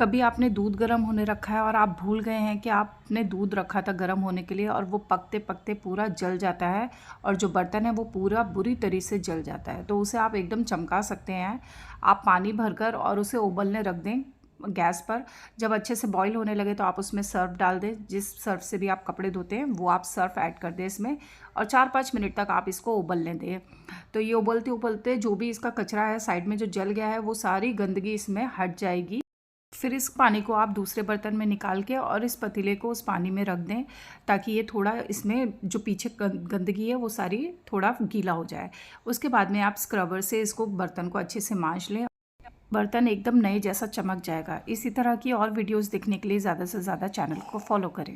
कभी आपने दूध गर्म होने रखा है और आप भूल गए हैं कि आपने दूध रखा था गर्म होने के लिए और वो पकते पकते पूरा जल जाता है और जो बर्तन है वो पूरा बुरी तरह से जल जाता है। तो उसे आप एकदम चमका सकते हैं। आप पानी भरकर और उसे उबलने रख दें गैस पर। जब अच्छे से बॉईल होने लगे तो आप उसमें सर्फ़ डाल दें। जिस सर्फ़ से भी आप कपड़े धोते हैं वो आप सर्फ़ ऐड कर दें इसमें और 4-5 मिनट तक आप इसको उबलने दें। तो ये उबलते उबलते जो भी इसका कचरा है साइड में जो जल गया है वो सारी गंदगी इसमें हट जाएगी। फिर इस पानी को आप दूसरे बर्तन में निकाल के और इस पतीले को उस पानी में रख दें ताकि ये थोड़ा इसमें जो पीछे गंदगी है वो सारी थोड़ा गीला हो जाए। उसके बाद में आप स्क्रबर से इसको बर्तन को अच्छे से मांज लें। बर्तन एकदम नए जैसा चमक जाएगा। इसी तरह की और वीडियोस देखने के लिए ज़्यादा से ज़्यादा चैनल को फॉलो करें।